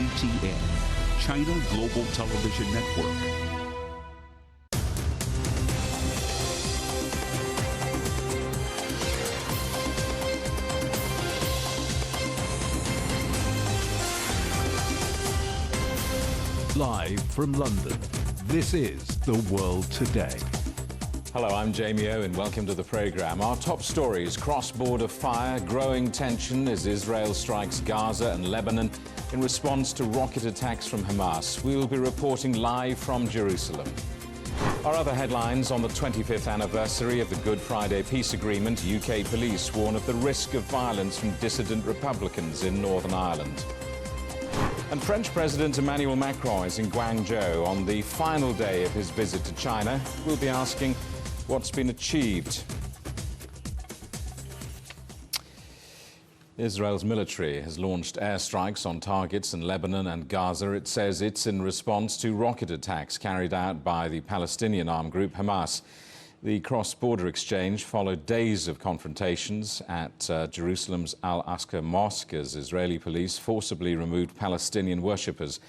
CGTN, China Global Television Network. Live from London, this is The World Today. Hello, I'm Jamie Owen. Welcome to the programme. Our top stories: cross-border fire, growing tension as Israel strikes Gaza and Lebanon in response to rocket attacks from Hamas. We will be reporting live from Jerusalem. Our other headlines: on the 25th anniversary of the Good Friday Peace Agreement, UK police warn of the risk of violence from dissident Republicans in Northern Ireland. And French President Emmanuel Macron is in Guangzhou on the final day of his visit to China. We'll be asking what's been achieved. Israel's military has launched airstrikes on targets in Lebanon and Gaza. It says it's in response to rocket attacks carried out by the Palestinian armed group Hamas. The cross-border exchange followed days of confrontations at Jerusalem's Al-Aqsa Mosque as Israeli police forcibly removed Palestinian worshippers.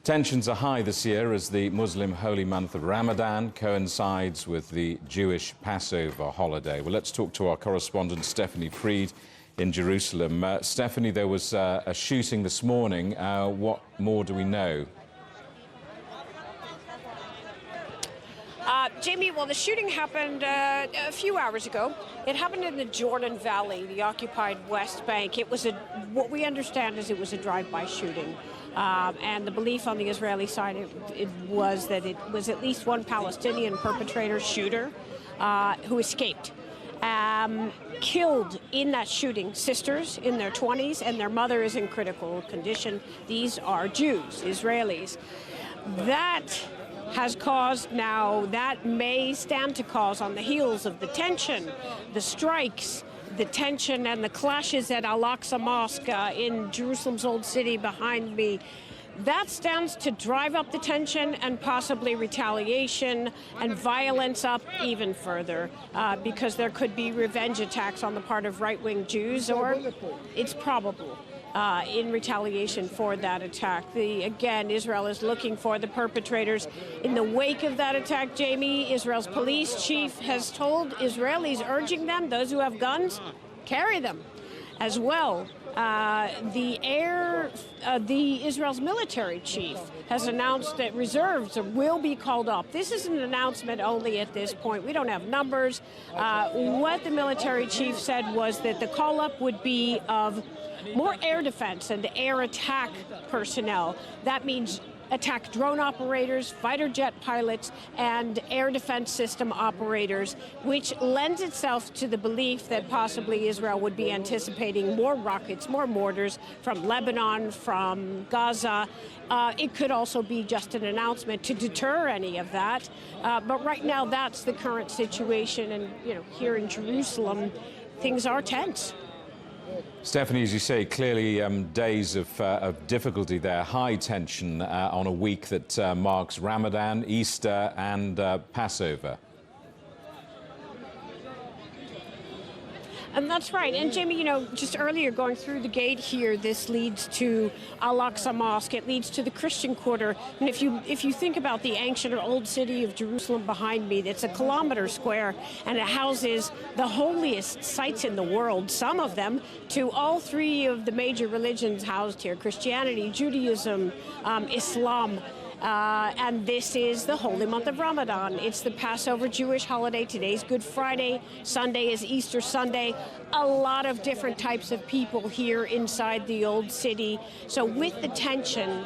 Tensions are high this year as the Muslim holy month of Ramadan coincides with the Jewish Passover holiday. Well, let's talk to our correspondent Stephanie Freed in Jerusalem. Stephanie, there was a shooting this morning. What more do we know? Jamie, well, the shooting happened a few hours ago. It happened in the Jordan Valley, the occupied West Bank. It was what we understand is it was a drive-by shooting. And the belief on the Israeli side it was that it was at least one Palestinian perpetrator, shooter, who escaped. Killed in that shooting, sisters in their 20s, and their mother is in critical condition. These are Jews, Israelis. That has caused now, that may stand to cause on the heels of the tension, the strikes, the tension and the clashes at Al-Aqsa Mosque in Jerusalem's Old City behind me. That stands to drive up the tension and possibly retaliation and violence up even further because there could be revenge attacks on the part of right-wing Jews, or it's probable. In retaliation for that attack. Again, Israel is looking for the perpetrators. In the wake of that attack, Jamie, Israel's police chief has told Israelis, urging them, those who have guns, carry them as well. Israel's military chief has announced that reserves will be called up. This is an announcement only at this point. We don't have numbers. What the military chief said was that the call-up would be of more air defense and air attack personnel. That means attack drone operators, fighter jet pilots, and air defense system operators, which lends itself to the belief that possibly Israel would be anticipating more rockets, more mortars from Lebanon, from Gaza. It could also be just an announcement to deter any of that. But right now, that's the current situation. And, here in Jerusalem, things are tense. Stephanie, as you say, clearly days of difficulty there, high tension on a week that marks Ramadan, Easter and Passover. And that's right. And Jamie, just earlier going through the gate here, this leads to Al-Aqsa Mosque. It leads to the Christian Quarter. And if you think about the ancient or old city of Jerusalem behind me, that's a kilometer square, and it houses the holiest sites in the world, some of them, to all three of the major religions housed here: Christianity, Judaism, Islam. And this is the holy month of Ramadan. It's the Passover Jewish holiday. Today's Good Friday. Sunday is Easter Sunday. A lot of different types of people here inside the old city. So with the tension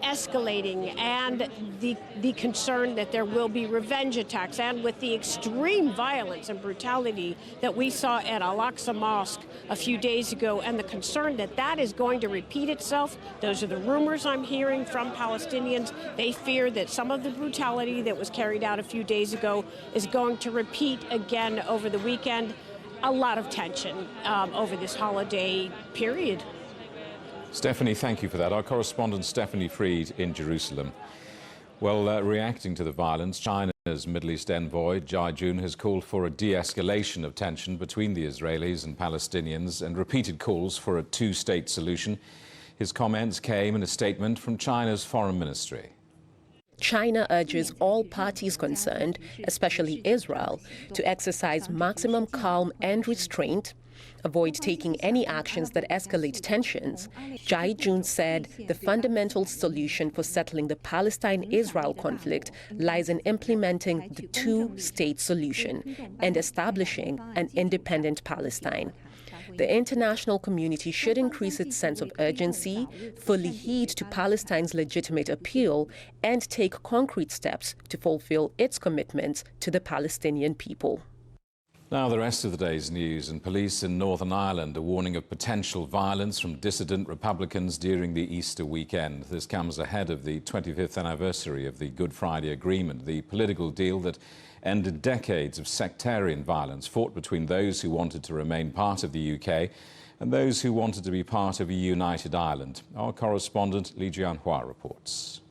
escalating and the concern that there will be revenge attacks, and with the extreme violence and brutality that we saw at Al-Aqsa Mosque a few days ago, and the concern that that is going to repeat itself, those are the rumors I'm hearing from Palestinians. They fear that some of the brutality that was carried out a few days ago is going to repeat again over the weekend. A lot of tension over this holiday period. Stephanie, thank you for that. Our correspondent Stephanie Freed in Jerusalem. Well, reacting to the violence, China's Middle East envoy, Jia Jun, has called for a de-escalation of tension between the Israelis and Palestinians and repeated calls for a two-state solution. His comments came in a statement from China's foreign ministry. China urges all parties concerned, especially Israel, to exercise maximum calm and restraint, avoid taking any actions that escalate tensions. Jai Jun said the fundamental solution for settling the Palestine-Israel conflict lies in implementing the two-state solution and establishing an independent Palestine. The international community should increase its sense of urgency, fully heed to Palestine's legitimate appeal, and take concrete steps to fulfill its commitments to the Palestinian people. Now the rest of the day's news, and police in Northern Ireland are warning of potential violence from dissident Republicans during the Easter weekend. This comes ahead of the 25th anniversary of the Good Friday Agreement, the political deal that ended decades of sectarian violence fought between those who wanted to remain part of the UK and those who wanted to be part of a united Ireland. Our correspondent Li Jianhua reports.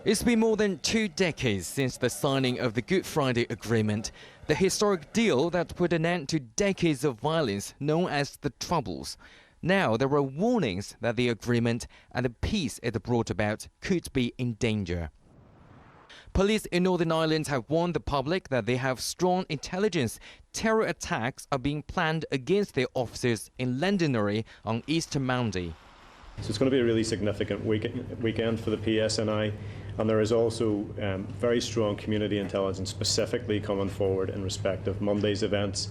It's been more than 2 decades since the signing of the Good Friday Agreement, the historic deal that put an end to decades of violence known as the Troubles. Now there are warnings that the agreement and the peace it brought about could be in danger. Police in Northern Ireland have warned the public that they have strong intelligence terror attacks are being planned against their officers in Londonderry on Easter Monday. So it's going to be a really significant weekend for the PSNI, and there is also very strong community intelligence specifically coming forward in respect of Monday's events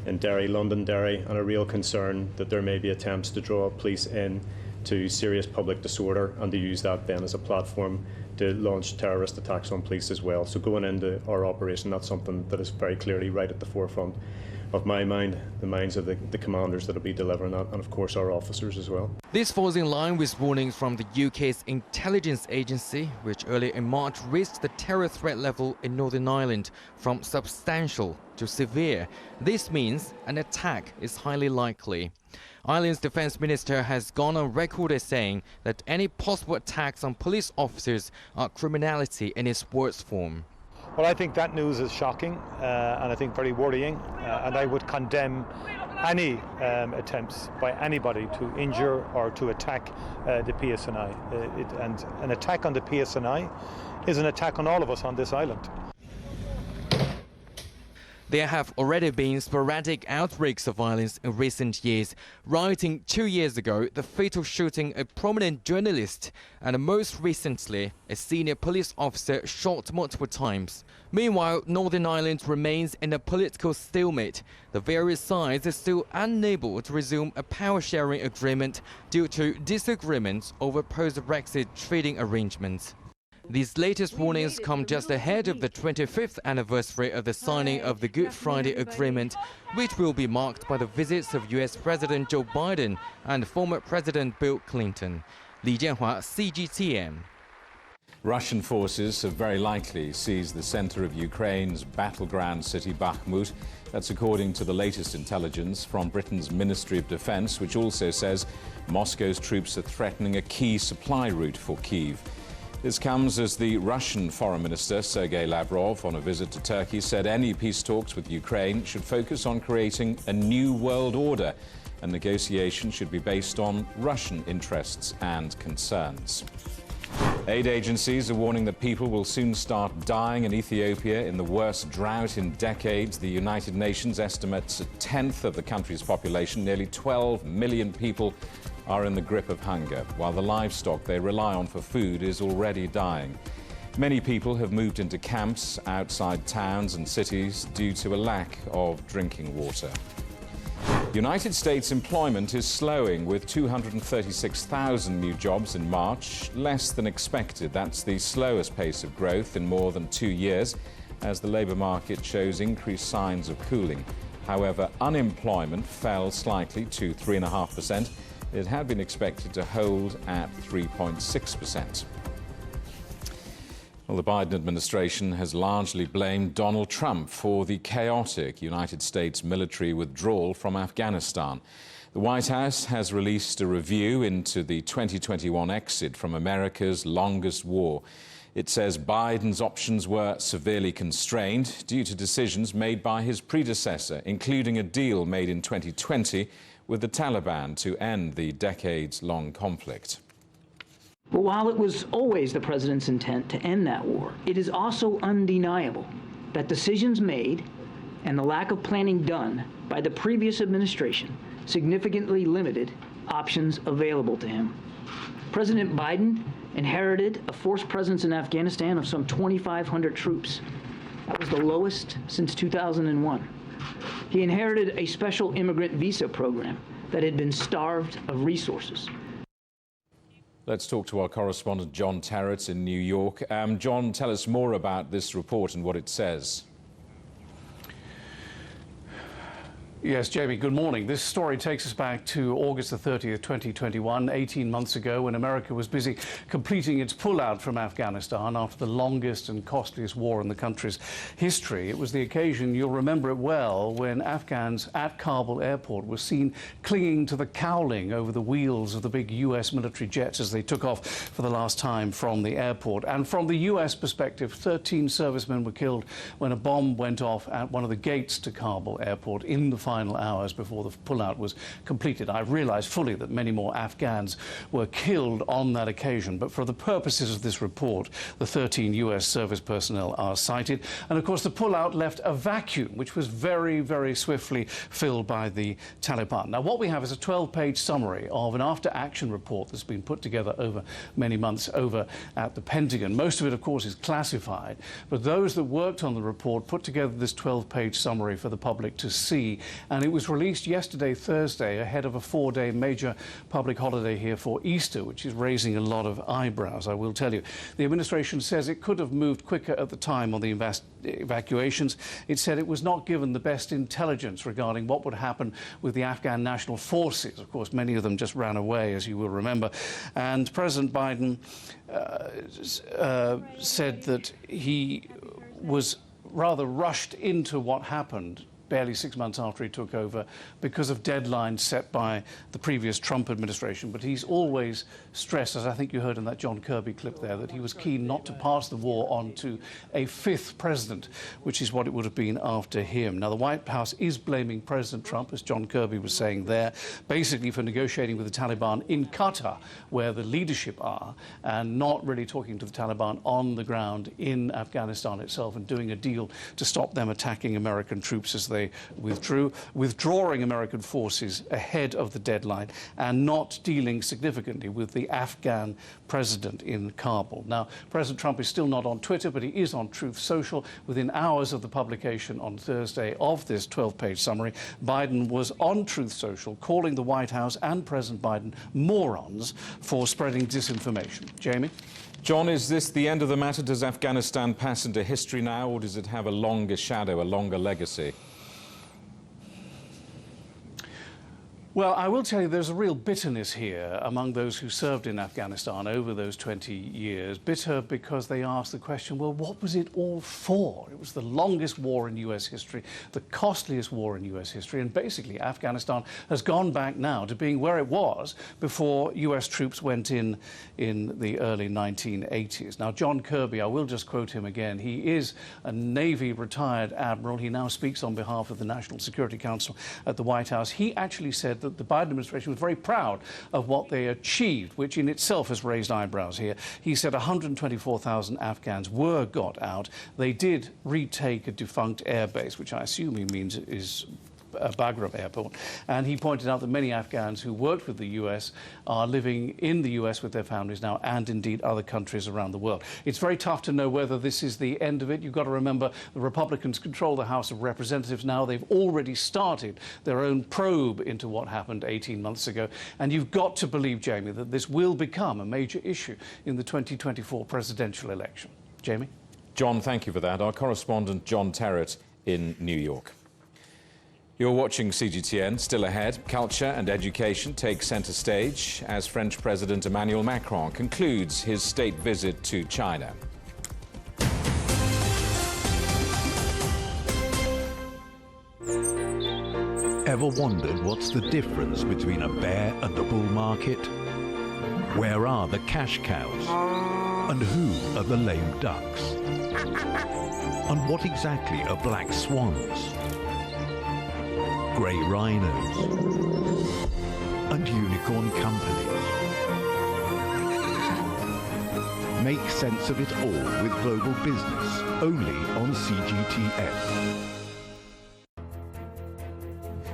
in Derry, Londonderry, and a real concern that there may be attempts to draw police in to serious public disorder and to use that then as a platform to launch terrorist attacks on police as well. So going into our operation, that's something that is very clearly right at the forefront of my mind, the minds of the commanders that will be delivering that, and of course our officers as well. This falls in line with warnings from the UK's intelligence agency, which earlier in March raised the terror threat level in Northern Ireland from substantial to severe. This means an attack is highly likely. Ireland's defence minister has gone on record as saying that any possible attacks on police officers are criminality in its worst form. Well, I think that news is shocking and I think very worrying, and I would condemn any attempts by anybody to injure or to attack the PSNI. And an attack on the PSNI is an attack on all of us on this island. There have already been sporadic outbreaks of violence in recent years, rioting 2 years ago, the fatal shooting a prominent journalist, and most recently, a senior police officer shot multiple times. Meanwhile, Northern Ireland remains in a political stalemate. The various sides are still unable to resume a power-sharing agreement due to disagreements over post-Brexit trading arrangements. These latest warnings come just ahead of the 25th anniversary of the signing of the Good Friday Agreement, which will be marked by the visits of US President Joe Biden and former President Bill Clinton. Li Jianhua, CGTN. Russian forces have very likely seized the center of Ukraine's battleground city Bakhmut. That's according to the latest intelligence from Britain's Ministry of Defense, which also says Moscow's troops are threatening a key supply route for Kyiv. This comes as the Russian Foreign Minister Sergei Lavrov, on a visit to Turkey, said any peace talks with Ukraine should focus on creating a new world order, and negotiations should be based on Russian interests and concerns. Aid agencies are warning that people will soon start dying in Ethiopia in the worst drought in decades. The United Nations estimates a tenth of the country's population, nearly 12 million people, are in the grip of hunger, while the livestock they rely on for food is already dying. Many people have moved into camps outside towns and cities due to a lack of drinking water. United States employment is slowing, with 236,000 new jobs in March, less than expected. That's the slowest pace of growth in more than 2 years, as the labour market shows increased signs of cooling. However, unemployment fell slightly to 3.5%. It had been expected to hold at 3.6%. Well, the Biden administration has largely blamed Donald Trump for the chaotic United States military withdrawal from Afghanistan. The White House has released a review into the 2021 exit from America's longest war. It says Biden's options were severely constrained due to decisions made by his predecessor, including a deal made in 2020 with the Taliban to end the decades-long conflict. But while it was always the president's intent to end that war, it is also undeniable that decisions made and the lack of planning done by the previous administration significantly limited options available to him. President Biden inherited a forced presence in Afghanistan of some 2,500 troops. That was the lowest since 2001. He inherited a special immigrant visa program that had been starved of resources. Let's talk to our correspondent John Terrett in New York. John, tell us more about this report and what it says. Yes, Jamie, good morning. This story takes us back to August the 30th, 2021, 18 months ago, when America was busy completing its pullout from Afghanistan after the longest and costliest war in the country's history. It was the occasion, you'll remember it well, when Afghans at Kabul airport were seen clinging to the cowling over the wheels of the big U.S. military jets as they took off for the last time from the airport. And from the U.S. perspective, 13 servicemen were killed when a bomb went off at one of the gates to Kabul airport in the final hours before the pullout was completed. I realize fully that many more Afghans were killed on that occasion, but for the purposes of this report, the 13 U.S. service personnel are cited. And of course, the pullout left a vacuum, which was very, very swiftly filled by the Taliban. Now, what we have is a 12-page summary of an after-action report that's been put together over many months over at the Pentagon. Most of it, of course, is classified, but those that worked on the report put together this 12-page summary for the public to see. And it was released yesterday, Thursday, ahead of a 4-day major public holiday here for Easter, which is raising a lot of eyebrows, I will tell you. The administration says it could have moved quicker at the time on the evacuations. It said it was not given the best intelligence regarding what would happen with the Afghan national forces. Of course, many of them just ran away, as you will remember. And President Biden said that he was rather rushed into what happened barely 6 months after he took over because of deadlines set by the previous Trump administration. But he's always stressed, as I think you heard in that John Kirby clip there, that he was keen not to pass the war on to a fifth president, which is what it would have been after him. Now, the White House is blaming President Trump, as John Kirby was saying there, basically for negotiating with the Taliban in Qatar, where the leadership are, and not really talking to the Taliban on the ground in Afghanistan itself and doing a deal to stop them attacking American troops as they withdrawing American forces ahead of the deadline and not dealing significantly with the Afghan president in Kabul. Now, President Trump is still not on Twitter, but he is on Truth Social. Within hours of the publication on Thursday of this 12-page summary, Biden was on Truth Social calling the White House and President Biden morons for spreading disinformation. Jamie? John, is this the end of the matter? Does Afghanistan pass into history now, or does it have a longer shadow, a longer legacy? Well, I will tell you there's a real bitterness here among those who served in Afghanistan over those 20 years. Bitter because they asked the question, well, what was it all for? It was the longest war in U.S. history, the costliest war in U.S. history, and basically Afghanistan has gone back now to being where it was before U.S. troops went in the early 1980s. Now, John Kirby, I will just quote him again. He is a Navy retired admiral. He now speaks on behalf of the National Security Council at the White House. He actually said that the Biden administration was very proud of what they achieved, which in itself has raised eyebrows here. He said 124,000 Afghans were got out. They did retake a defunct airbase, which I assume he means is Bagram Airport, and he pointed out that many Afghans who worked with the U.S. are living in the U.S. with their families now, and indeed other countries around the world. It's very tough to know whether this is the end of it. You've got to remember the Republicans control the House of Representatives now. They've already started their own probe into what happened 18 months ago, and you've got to believe, Jamie, that this will become a major issue in the 2024 presidential election. Jamie? John, thank you for that. Our correspondent John Terrett in New York. You're watching CGTN. Still ahead, culture and education take centre stage as French President Emmanuel Macron concludes his state visit to China. Ever wondered what's the difference between a bear and a bull market? Where are the cash cows? And who are the lame ducks? And what exactly are black swans? grey rhinos, and unicorn companies. Make sense of it all with Global Business, only on CGTN.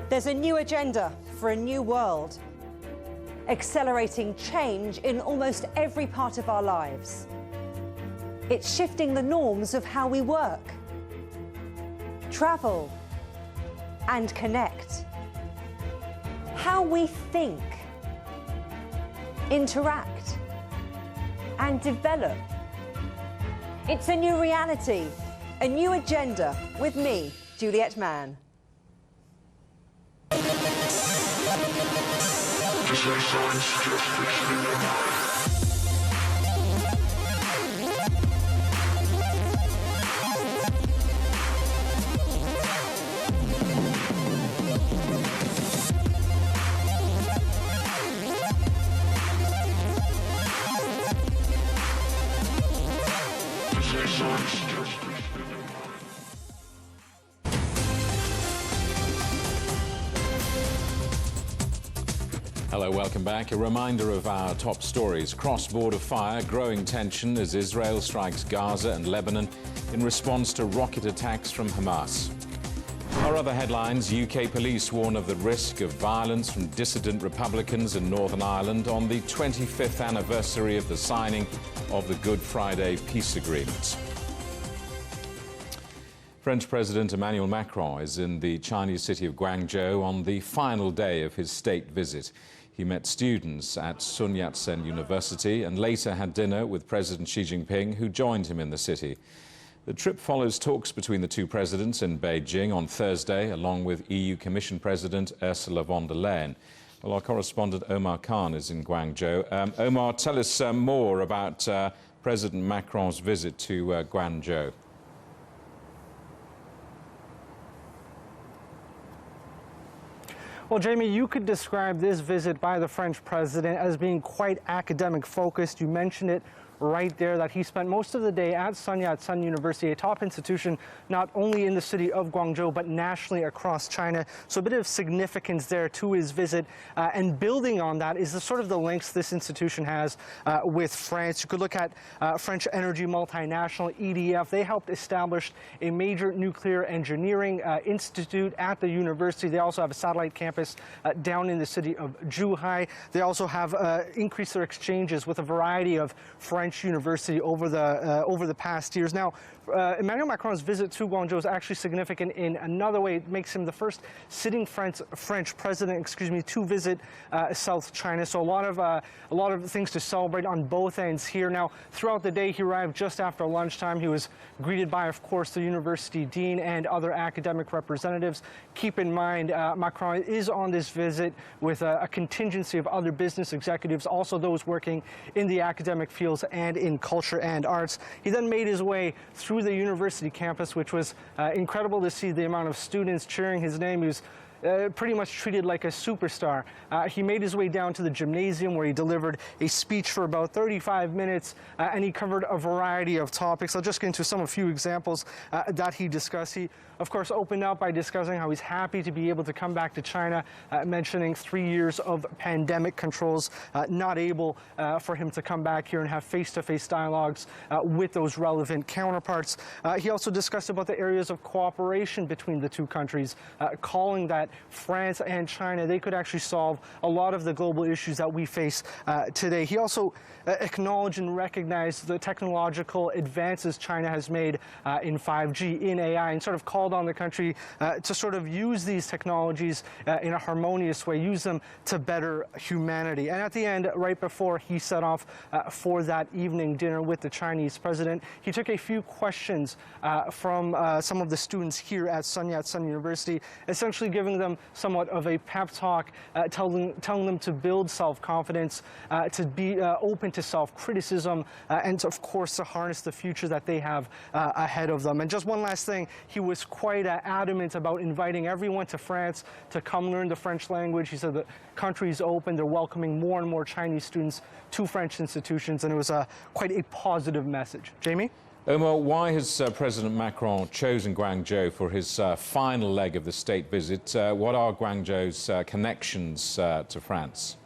There's a new agenda for a new world, accelerating change in almost every part of our lives. It's shifting the norms of how we work, travel, and connect. How we think, interact, and develop. It's a new reality, a new agenda with me, Juliet Mann. Hello, welcome back. A reminder of our top stories. Cross-border fire, growing tension as Israel strikes Gaza and Lebanon in response to rocket attacks from Hamas. Our other headlines: UK police warn of the risk of violence from dissident Republicans in Northern Ireland on the 25th anniversary of the signing of the Good Friday peace agreement. French President Emmanuel Macron is in the Chinese city of Guangzhou on the final day of his state visit. He met students at Sun Yat-sen University and later had dinner with President Xi Jinping, who joined him in the city. The trip follows talks between the two presidents in Beijing on Thursday, along with EU Commission President Ursula von der Leyen. Well, our correspondent Omar Khan is in Guangzhou. Omar, tell us more about President Macron's visit to Guangzhou. Well, Jamie, you could describe this visit by the French president as being quite academic focused. You mentioned it right there, that he spent most of the day at Sun Yat-sen University, a top institution not only in the city of Guangzhou, but nationally across China. So a bit of significance there to his visit. And building on that is the sort of the links this institution has with France. You could look at French energy multinational EDF. They helped establish a major nuclear engineering institute at the university. They also have a satellite campus down in the city of Zhuhai. They also have increased their exchanges with a variety of French university over the past years. Now, Emmanuel Macron's visit to Guangzhou is actually significant in another way. It makes him the first sitting French president, to visit South China. So a lot of things to celebrate on both ends here. Now, throughout the day, he arrived just after lunchtime. He was greeted by, of course, the university dean and other academic representatives. Keep in mind, Macron is on this visit with a contingency of other business executives, also those working in the academic fields and in culture and arts. He then made his way through the university campus, which was incredible to see the amount of students cheering his name. He was pretty much treated like a superstar. He made his way down to the gymnasium, where he delivered a speech for about 35 minutes, and he covered a variety of topics. I'll just get into a few examples that he discussed. He, of course, opened up by discussing how he's happy to be able to come back to China, mentioning 3 years of pandemic controls, not able for him to come back here and have face-to-face dialogues with those relevant counterparts. He also discussed about the areas of cooperation between the two countries, calling that France and China, they could actually solve a lot of the global issues that we face today. He also acknowledged and recognized the technological advances China has made in 5G, in AI, and sort of called on the country to sort of use these technologies in a harmonious way, use them to better humanity. And at the end, right before he set off for that evening dinner with the Chinese president, he took a few questions from some of the students here at Sun Yat-sen University, essentially giving them somewhat of a pep talk, telling them to build self-confidence, to be open to self-criticism, and of course to harness the future that they have ahead of them. And just one last thing, he was quite adamant about inviting everyone to France to come learn the French language. He said the country is open, they're welcoming more and more Chinese students to French institutions, and it was quite a positive message. Jamie? Omar, why has President Macron chosen Guangzhou for his final leg of the state visit? What are Guangzhou's connections to France?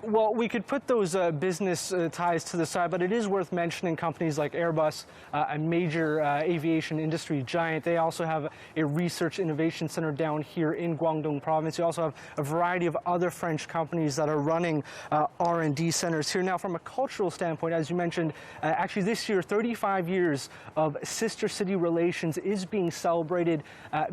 Well, we could put those business ties to the side, but it is worth mentioning companies like Airbus, a major aviation industry giant. They also have a research innovation center down here in Guangdong province. You also have a variety of other French companies that are running R&D centers here. Now, from a cultural standpoint, as you mentioned, actually this year, 35 years of sister city relations is being celebrated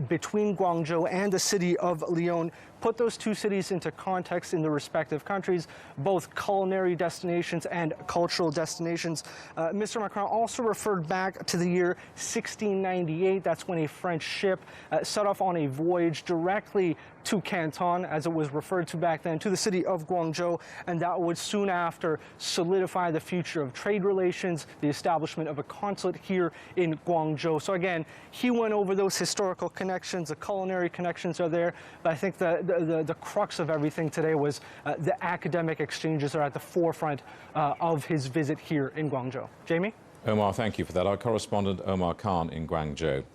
between Guangzhou and the city of Lyon. Put those two cities into context in their respective countries, both culinary destinations and cultural destinations. Mr. Macron also referred back to the year 1698. That's when a French ship set off on a voyage directly to Canton, as it was referred to back then, to the city of Guangzhou, and that would soon after solidify the future of trade relations, the establishment of a consulate here in Guangzhou. So again, he went over those historical connections, the culinary connections are there, but I think the crux of everything today was the academic exchanges are at the forefront of his visit here in Guangzhou. Jamie? Omar, thank you for that. Our correspondent Omar Khan in Guangzhou.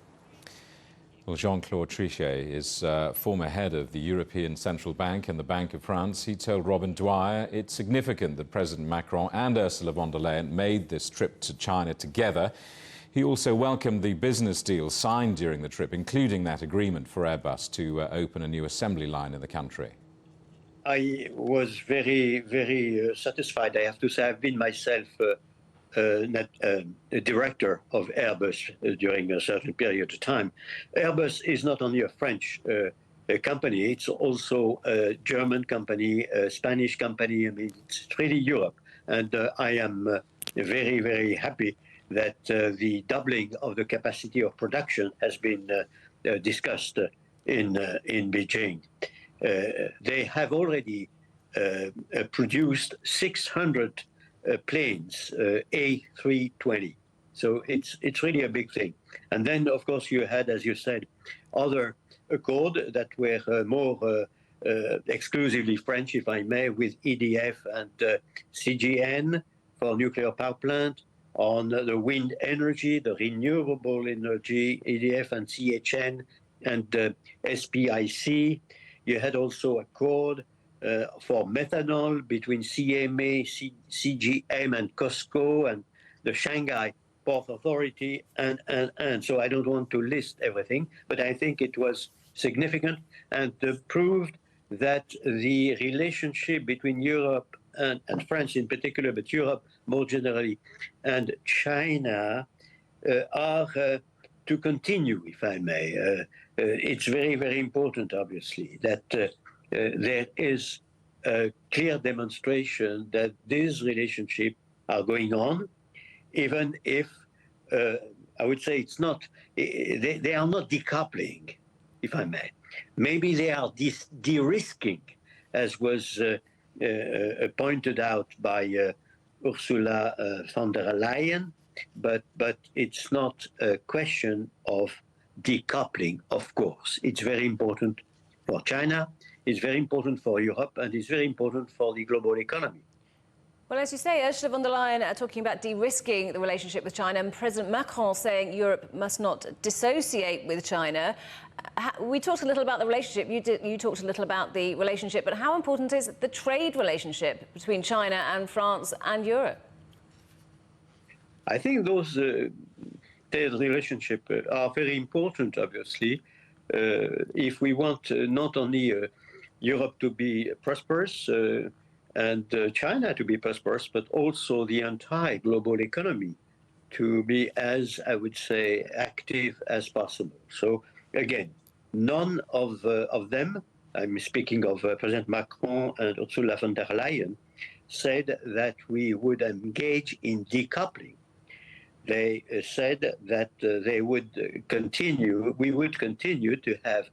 Well, Jean-Claude Trichet is former head of the European Central Bank and the Bank of France. He told Robin Dwyer it's significant that President Macron and Ursula von der Leyen made this trip to China together. He also welcomed the business deal signed during the trip, including that agreement for Airbus to open a new assembly line in the country. I was very satisfied. I have to say I've been myself a director of Airbus during a certain period of time. Airbus is not only a French company, it's also a German company, a Spanish company. I mean, it's really Europe. And I am very happy that the doubling of the capacity of production has been discussed in Beijing. They have already produced 600 planes, A320. So it's really a big thing. And then, of course, you had, as you said, other accords that were more exclusively French, if I may, with EDF and CGN for nuclear power plant, on the wind energy, the renewable energy, EDF and CHN and SPIC. You had also accord for methanol between CMA, CGM and COSCO and the Shanghai Port Authority and so I don't want to list everything, but I think it was significant and proved that the relationship between Europe and France in particular, but Europe more generally, and China are to continue, if I may. It's very important, obviously, that there is a clear demonstration that these relationships are going on, even if I would say it's not, they are not decoupling, if I may. Maybe they are de-risking, as was pointed out by Ursula von der Leyen, but it's not a question of decoupling, of course. It's very important for China, it's very important for Europe, and it's very important for the global economy. Well, as you say, Ursula von der Leyen talking about de-risking the relationship with China, and President Macron saying Europe must not dissociate with China. We talked a little about the relationship. You talked a little about the relationship, but how important is the trade relationship between China and France and Europe? I think those trade relationships are very important, obviously. If we want not only Europe to be prosperous, and China to be prosperous, but also the entire global economy to be as, I would say, active as possible. So again, none of them, I'm speaking of President Macron and Ursula von der Leyen, said that we would engage in decoupling. They said that they would continue, we would continue to have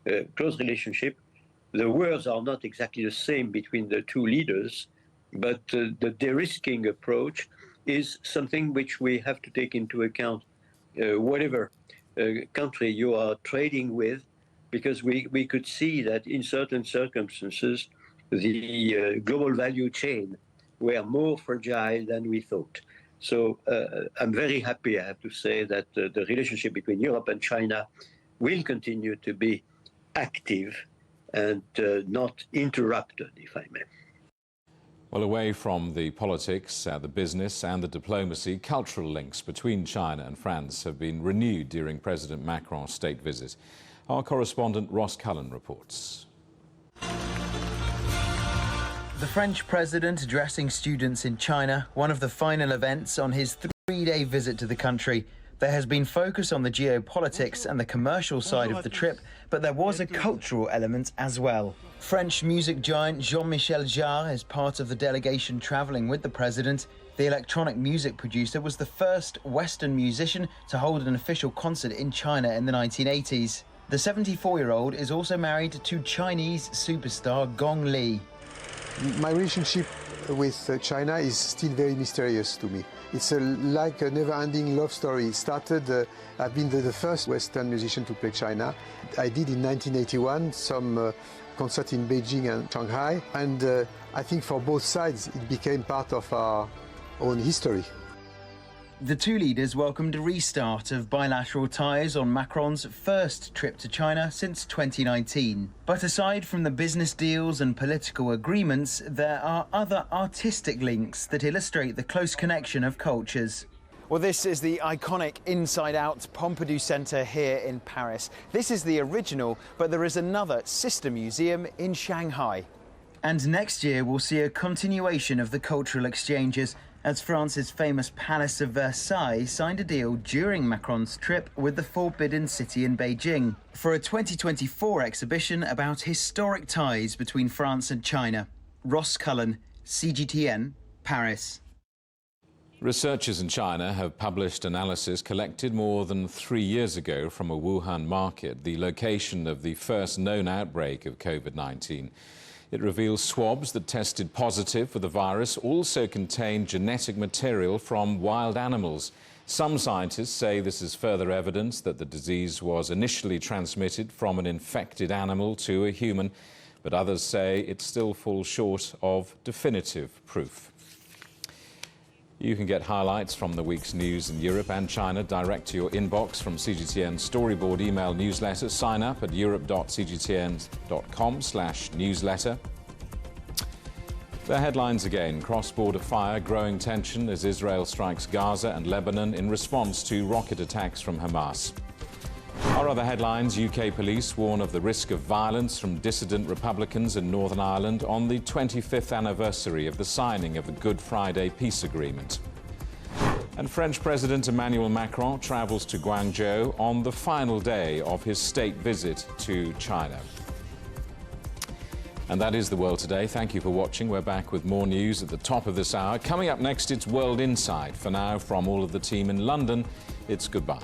a close relationship. The words are not exactly the same between the two leaders, but the de-risking approach is something which we have to take into account, whatever country you are trading with, because we could see that in certain circumstances, the global value chain were more fragile than we thought. So I'm very happy, I have to say, that the relationship between Europe and China will continue to be active and not interrupted, if I may. Well, away from the politics, the business and the diplomacy, cultural links between China and France have been renewed during President Macron's state visit. Our correspondent Ross Cullen reports. The French president addressing students in China, one of the final events on his three-day visit to the country. There has been focus on the geopolitics and the commercial side of the trip, but there was a cultural element as well. French music giant Jean-Michel Jarre is part of the delegation travelling with the president. The electronic music producer was the first Western musician to hold an official concert in China in the 1980s. The 74-year-old is also married to Chinese superstar Gong Li. My relationship with China is still very mysterious to me. It's like a never-ending love story. It started, I've been the first Western musician to play China. I did in 1981 some concert in Beijing and Shanghai, and I think for both sides it became part of our own history. The two leaders welcomed a restart of bilateral ties on Macron's first trip to China since 2019. But aside from the business deals and political agreements, there are other artistic links that illustrate the close connection of cultures. Well, this is the iconic Inside Out Pompidou Centre here in Paris. This is the original, but there is another sister museum in Shanghai. And next year we'll see a continuation of the cultural exchanges, as France's famous Palace of Versailles signed a deal during Macron's trip with the Forbidden City in Beijing for a 2024 exhibition about historic ties between France and China. Ross Cullen, CGTN, Paris. Researchers in China have published analysis collected more than 3 years ago from a Wuhan market, the location of the first known outbreak of COVID-19. It reveals swabs that tested positive for the virus also contained genetic material from wild animals. Some scientists say this is further evidence that the disease was initially transmitted from an infected animal to a human, but others say it still falls short of definitive proof. You can get highlights from the week's news in Europe and China direct to your inbox from CGTN's Storyboard email newsletter. Sign up at europe.cgtn.com/newsletter. The headlines again. Cross-border fire, growing tension as Israel strikes Gaza and Lebanon in response to rocket attacks from Hamas. Our other headlines, UK police warn of the risk of violence from dissident Republicans in Northern Ireland on the 25th anniversary of the signing of the Good Friday Peace Agreement. And French President Emmanuel Macron travels to Guangzhou on the final day of his state visit to China. And that is The World Today. Thank you for watching. We're back with more news at the top of this hour. Coming up next, it's World Insight. For now, from all of the team in London, it's goodbye.